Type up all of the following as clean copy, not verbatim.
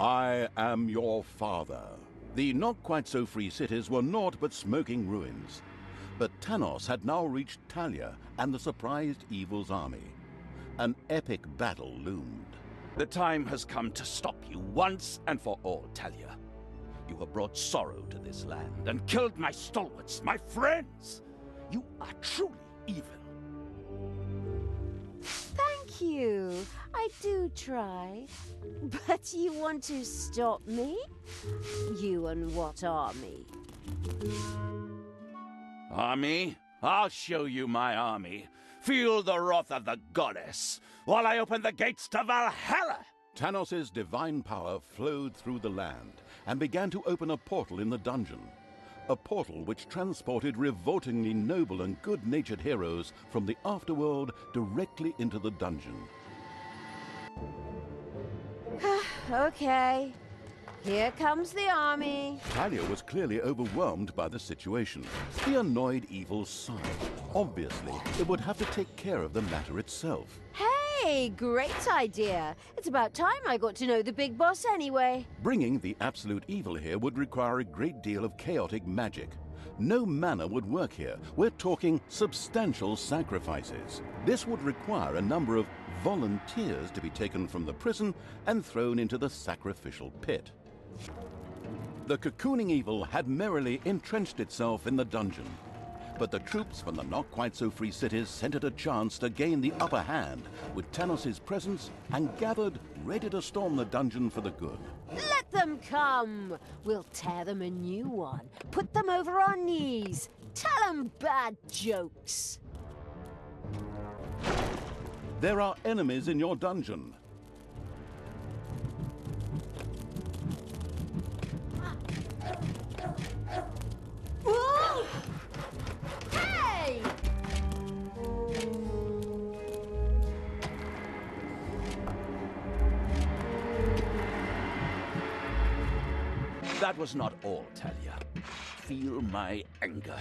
I am your father. The not-quite-so-free cities were naught but smoking ruins. But Tanos had now reached Talia and the surprised Evil's army. An epic battle loomed. The time has come to stop you once and for all, Talia. You have brought sorrow to this land and killed my stalwarts, my friends. You are truly evil. Thank you. I do try. But you want to stop me? You and what army? Army? I'll show you my army. Feel the wrath of the goddess while I open the gates to Valhalla! Tanos' divine power flowed through the land and began to open a portal in the dungeon. A portal which transported revoltingly noble and good-natured heroes from the afterworld directly into the dungeon. Okay. Here comes the army. Talia was clearly overwhelmed by the situation. The annoyed Evil sighed. Obviously, it would have to take care of the matter itself. Hey, great idea. It's about time I got to know the big boss anyway. Bringing the absolute evil here would require a great deal of chaotic magic. No mana would work here. We're talking substantial sacrifices. This would require a number of volunteers to be taken from the prison and thrown into the sacrificial pit. The cocooning evil had merrily entrenched itself in the dungeon. But the troops from the not-quite-so-free cities scented a chance to gain the upper hand with Tanos' presence and gathered ready to storm the dungeon for the good. Let them come! We'll tear them a new one, put them over our knees, tell them bad jokes. There are enemies in your dungeon. Whoa! Hey! That was not all, Talia. Feel my anger.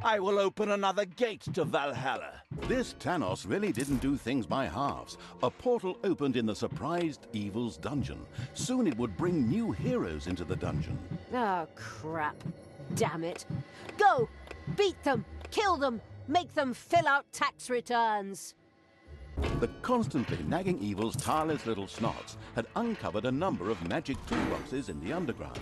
I will open another gate to Valhalla. This Tanos really didn't do things by halves. A portal opened in the surprised Evil's dungeon. Soon it would bring new heroes into the dungeon. Oh, crap. Damn it. Go! Beat them! Kill them! Make them fill out tax returns! The constantly nagging Evil's tireless little snots had uncovered a number of magic toolboxes in the underground.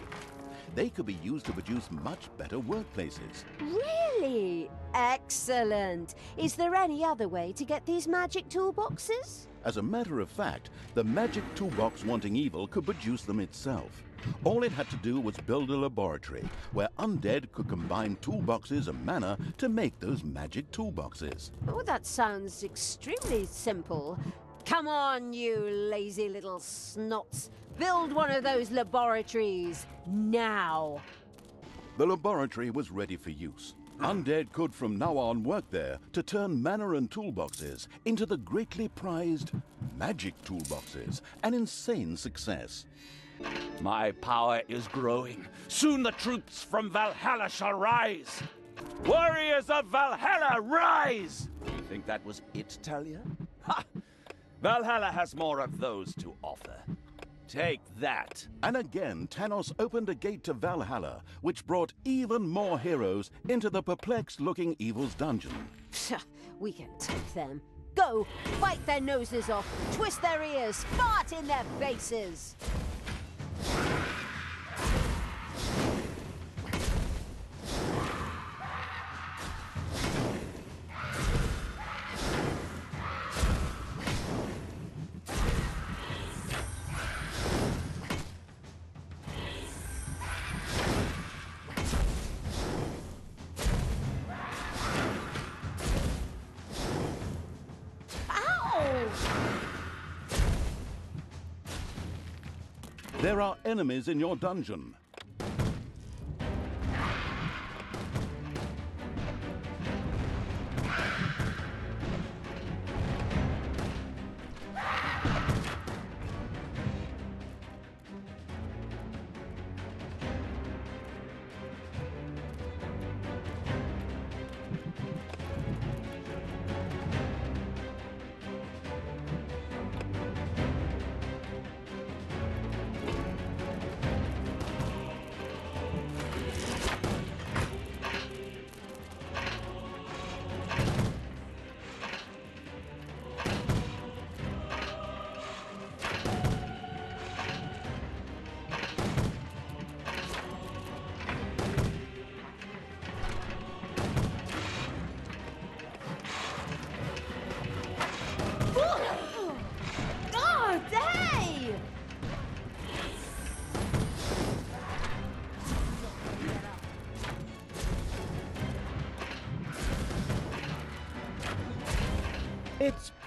They could be used to produce much better workplaces. Really? Excellent. Is there any other way to get these magic toolboxes? As a matter of fact, the magic toolbox wanting Evil could produce them itself. All it had to do was build a laboratory where undead could combine toolboxes and mana to make those magic toolboxes. Oh, that sounds extremely simple. Come on, you lazy little snots. Build one of those laboratories, now. The laboratory was ready for use. Undead could from now on work there to turn mana and toolboxes into the greatly prized magic toolboxes, an insane success. My power is growing. Soon the troops from Valhalla shall rise. Warriors of Valhalla, rise! You think that was it, Talia? Ha! Valhalla has more of those to offer. Take that. And again, Tanos opened a gate to Valhalla, which brought even more heroes into the perplexed-looking Evil's dungeon. We can take them. Go! Bite their noses off, twist their ears, fart in their faces! There are enemies in your dungeon.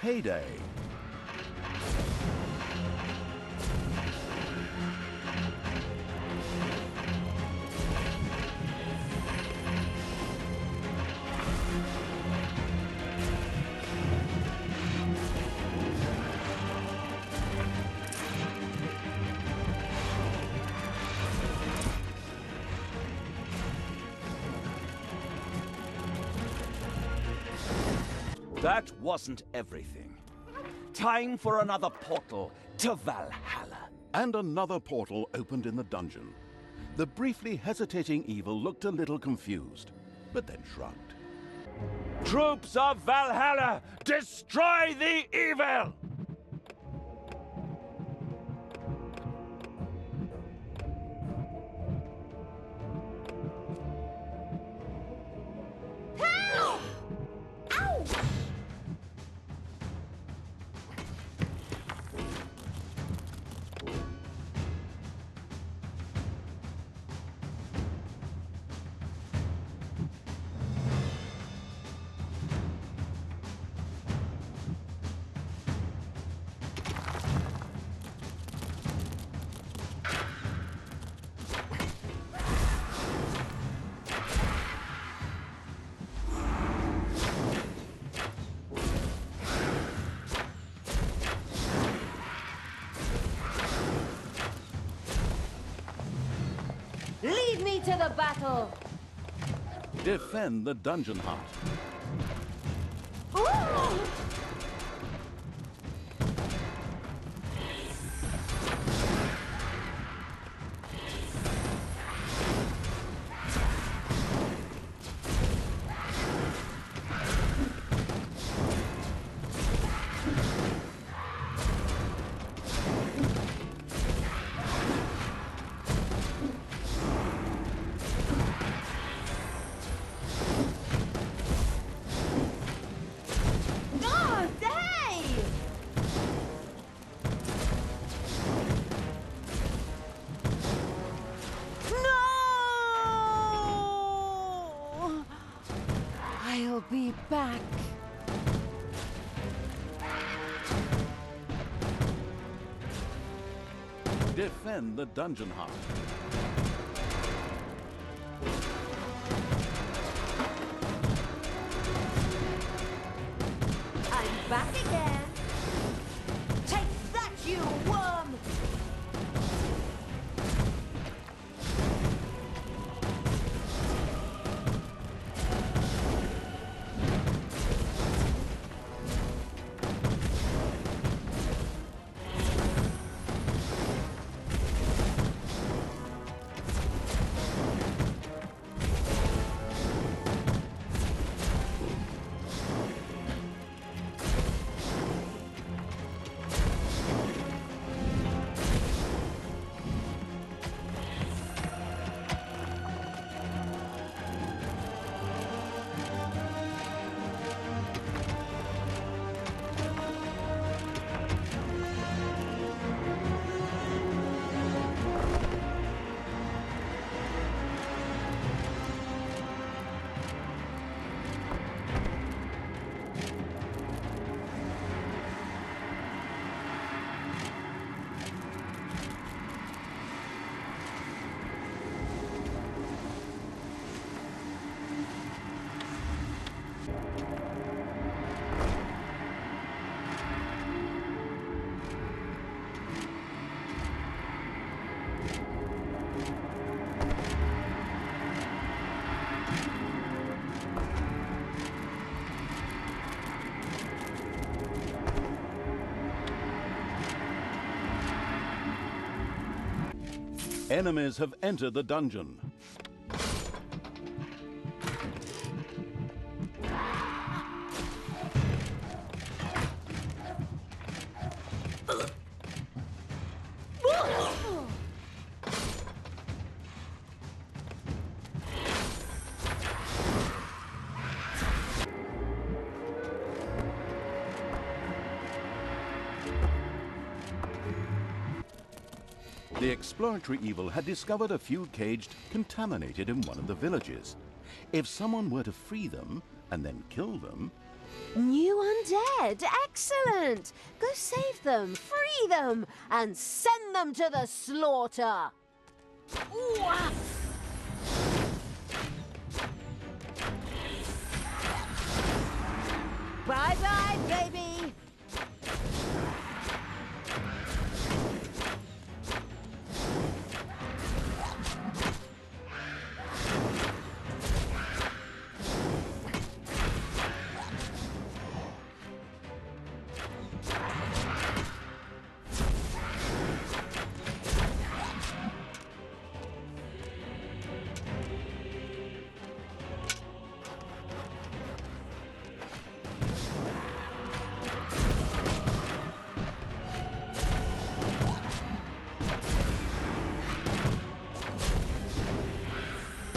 payday. That wasn't everything. Time for another portal to Valhalla. And another portal opened in the dungeon. The briefly hesitating evil looked a little confused, but then shrugged. Troops of Valhalla, destroy the evil! Lead me to the battle! Defend the dungeon heart. Ooh! I'll be back. Defend the dungeon heart. I'm back again. Take that, you worm! Enemies have entered the dungeon. The exploratory evil had discovered a few caged contaminated in one of the villages. If someone were to free them and then kill them, New undead! Excellent! Go save them, free them, and send them to the slaughter! Ooh, ah. Bye-bye, baby!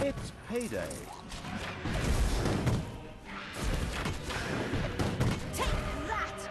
It's payday. Take that!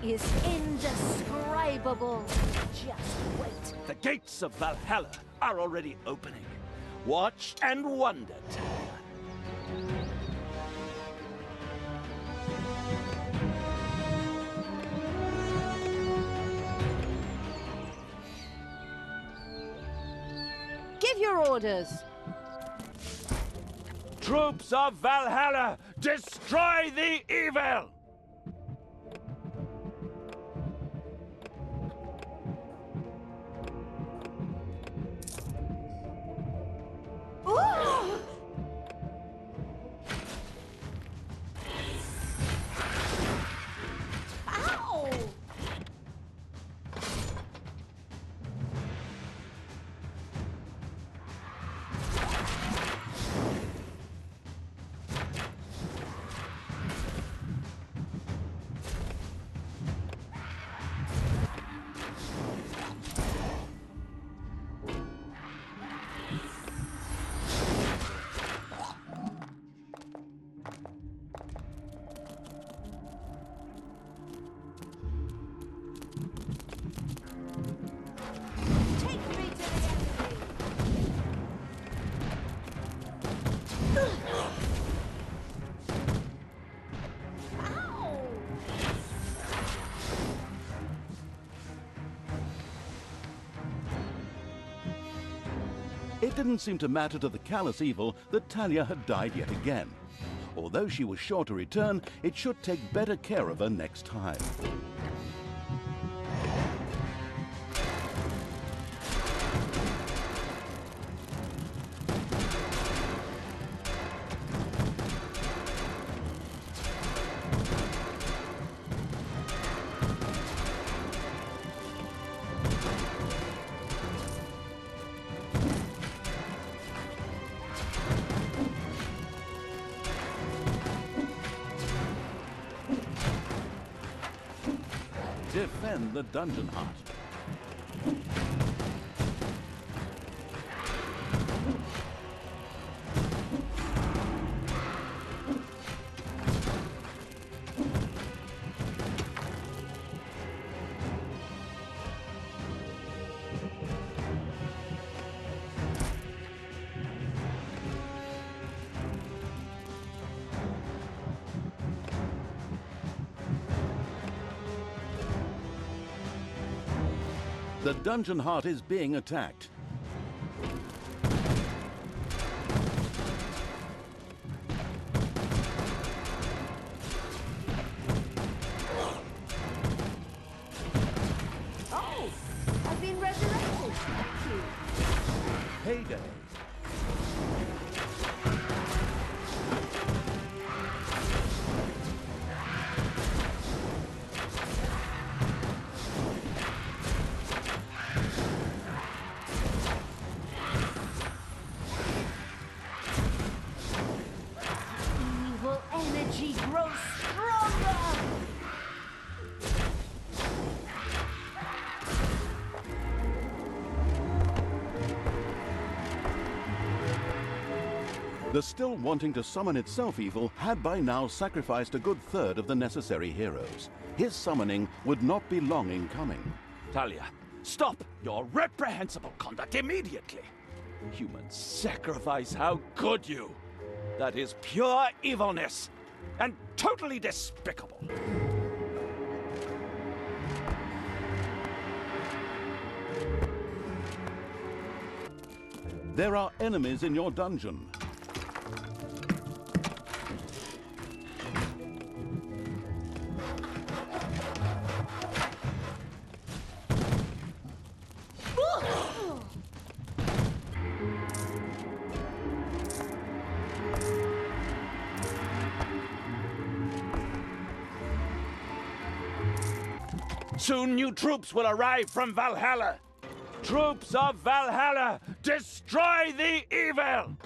Is indescribable. Just wait. The gates of Valhalla are already opening. Watch and wonder, Talia. Give your orders. Troops of Valhalla, destroy the evil! Ooh! Ow! It didn't seem to matter to the callous evil that Talia had died yet again. Although she was sure to return, it should take better care of her next time. defend the dungeon heart. The dungeon heart is being attacked. Oh, I've been resurrected. Thank you. Payday. Evil energy grows stronger. The still wanting to summon itself evil had by now sacrificed a good third of the necessary heroes. His summoning would not be long in coming. Talia, stop your reprehensible conduct immediately! Human sacrifice, how could you? That is pure evilness, and totally despicable. There are enemies in your dungeon. Soon new troops will arrive from Valhalla. Troops of Valhalla, destroy the evil!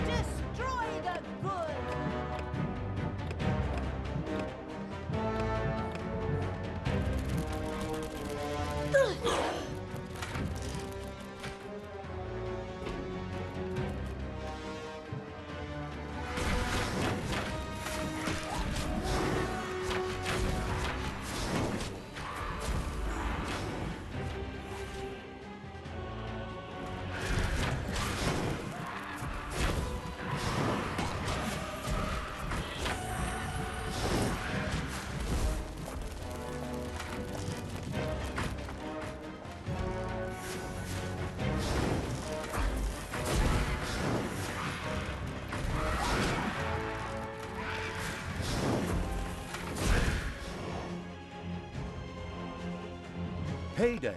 Destroy the good. Payday.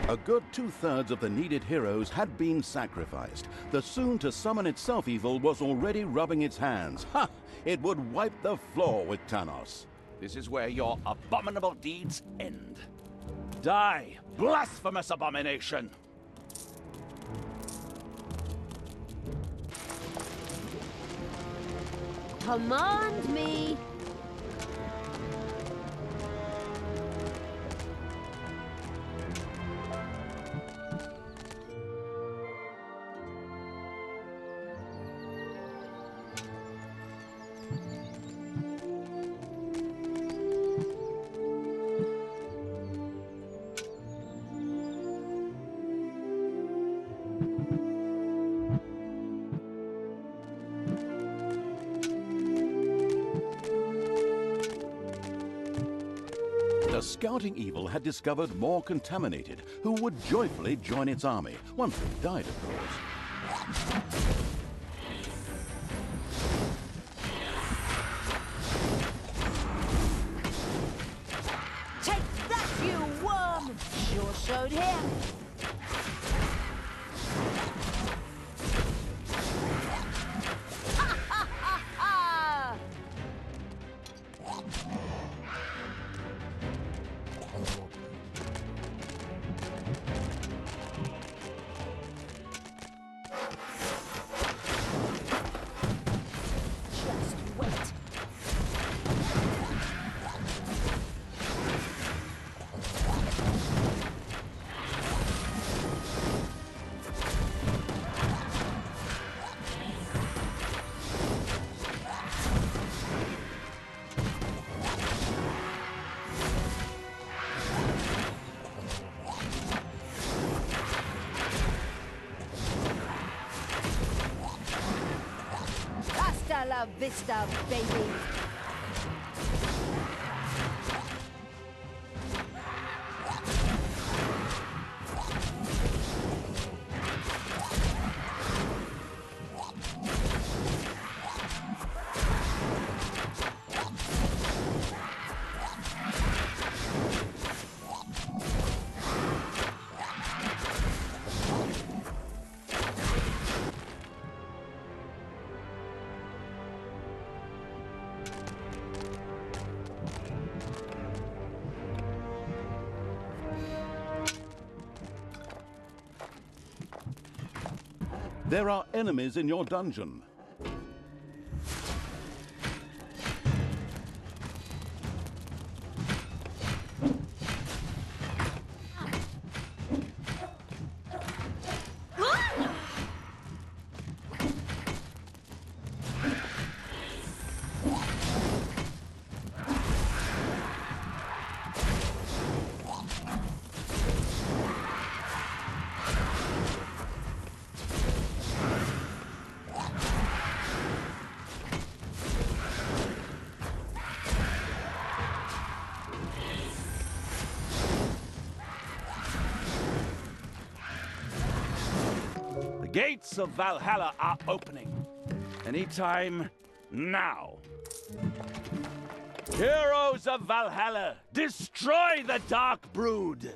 A good two-thirds of the needed heroes had been sacrificed. The soon-to-summon itself evil was already rubbing its hands. Ha! It would wipe the floor with Thanos. This is where your abominable deeds end. Die, blasphemous abomination! Command me! The Scouting Evil had discovered more contaminated, who would joyfully join its army, once it died, of course. Take that, you worm! Sure showed him. Ha ha ha ha! Just wait. Hasta la vista, baby. There are enemies in your dungeon. The gates of Valhalla are opening. Anytime now. Heroes of Valhalla, destroy the Dark Brood!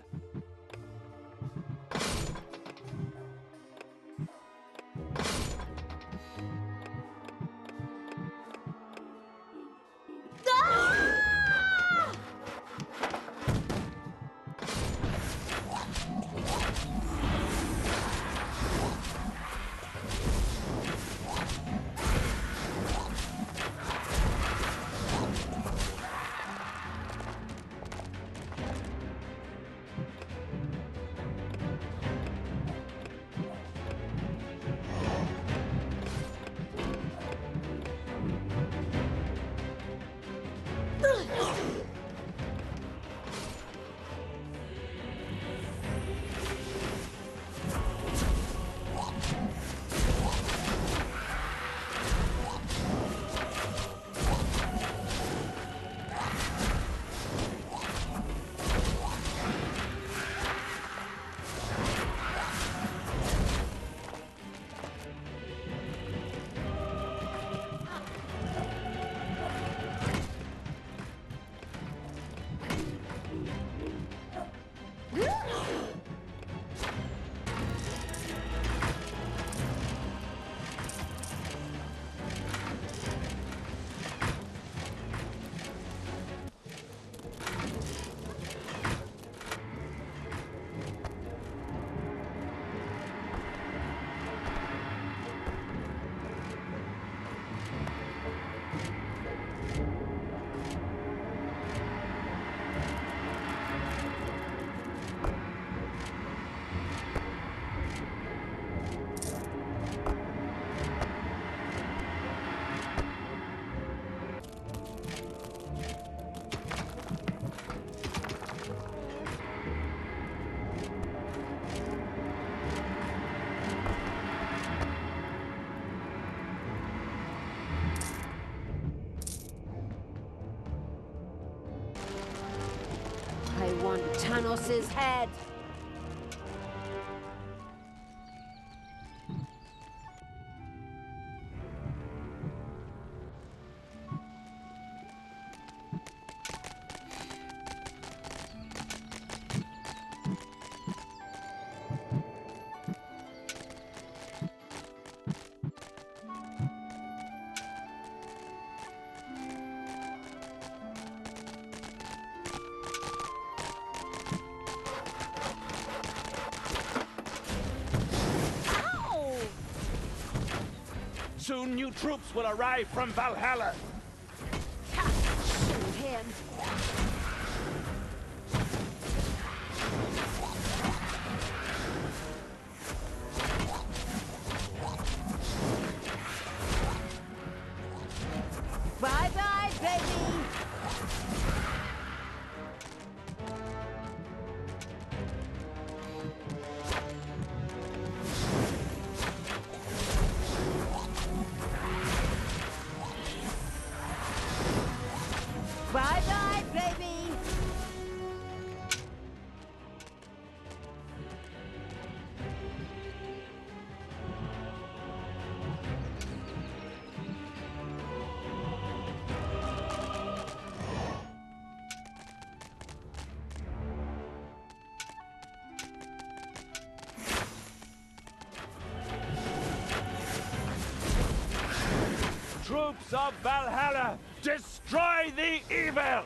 Tanos's head. Soon new troops will arrive from Valhalla. Shoot him. Bye-bye, baby. Bye-bye, baby! Troops of Valhalla, destroy the evil!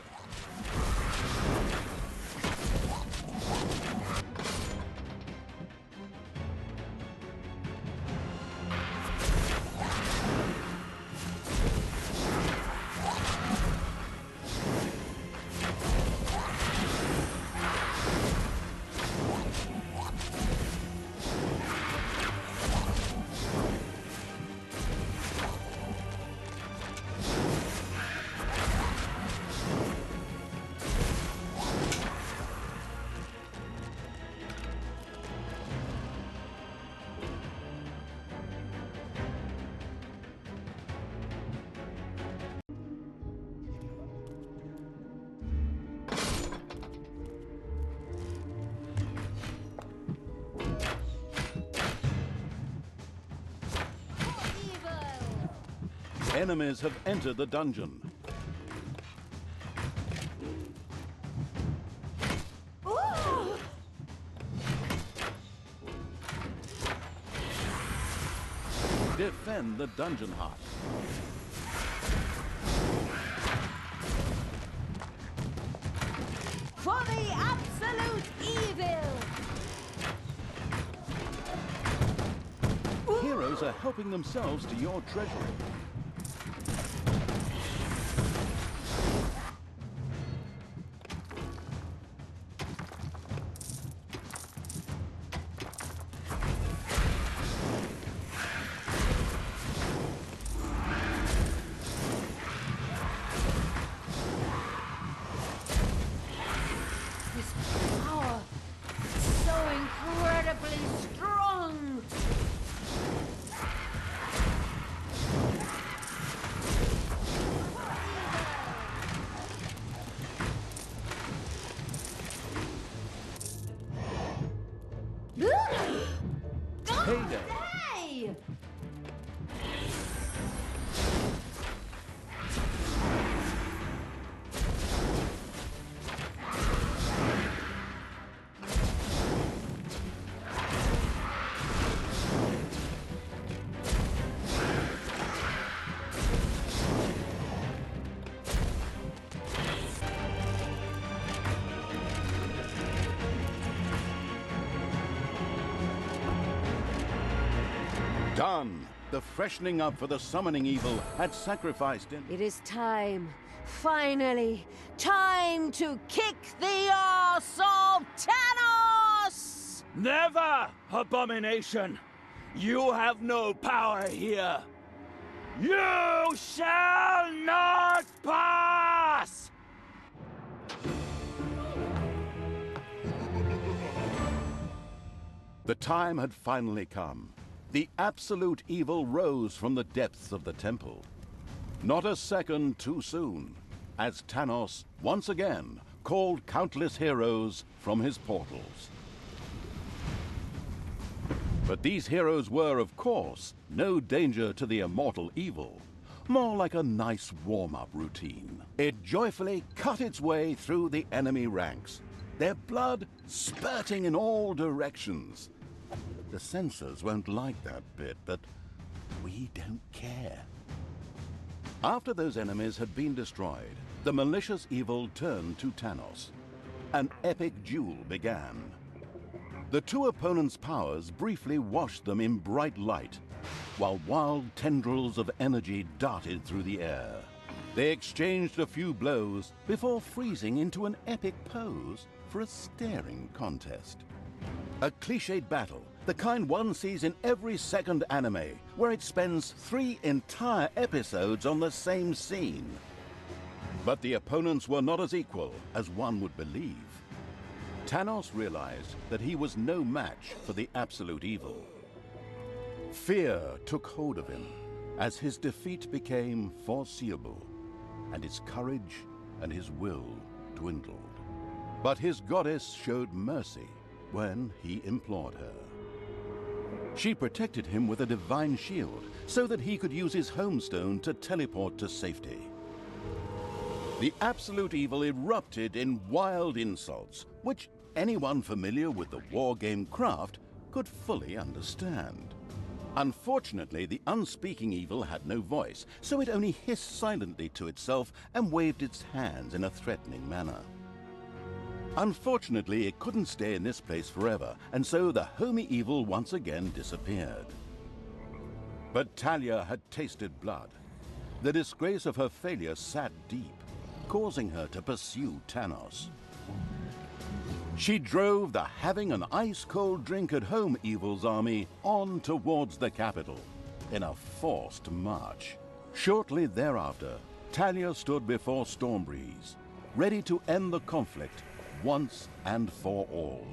Enemies have entered the dungeon. Ooh! Defend the dungeon heart. For the absolute evil! Heroes are helping themselves to your treasury. This power is so incredibly strong! Payday. Hey! Done. The freshening up for the summoning evil had sacrificed him. It is time, finally, time to kick the arse of Thanos! Never, abomination! You have no power here. You shall not pass! The time had finally come. The absolute evil rose from the depths of the temple. Not a second too soon, as Thanos once again called countless heroes from his portals. But these heroes were, of course, no danger to the immortal evil. More like a nice warm-up routine. It joyfully cut its way through the enemy ranks, their blood spurting in all directions. The censors won't like that bit, but we don't care. After those enemies had been destroyed, the malicious evil turned to Tanos. An epic duel began. The two opponents' powers briefly washed them in bright light, while wild tendrils of energy darted through the air. They exchanged a few blows before freezing into an epic pose for a staring contest. A cliched battle, the kind one sees in every second anime, where it spends 3 entire episodes on the same scene. But the opponents were not as equal as one would believe. Tanos realized that he was no match for the absolute evil. Fear took hold of him as his defeat became foreseeable, and his courage and his will dwindled. But his goddess showed mercy when he implored her. She protected him with a divine shield so that he could use his homestone to teleport to safety. The absolute evil erupted in wild insults, which anyone familiar with the wargame craft could fully understand. Unfortunately, the unspeaking evil had no voice, so it only hissed silently to itself and waved its hands in a threatening manner. Unfortunately, it couldn't stay in this place forever, and so the homey evil once again disappeared. But Talia had tasted blood. The disgrace of her failure sat deep, causing her to pursue Tanos. She drove the having an ice-cold drink at home evil's army on towards the capital in a forced march. Shortly thereafter, Talia stood before Stormbreeze, ready to end the conflict once and for all.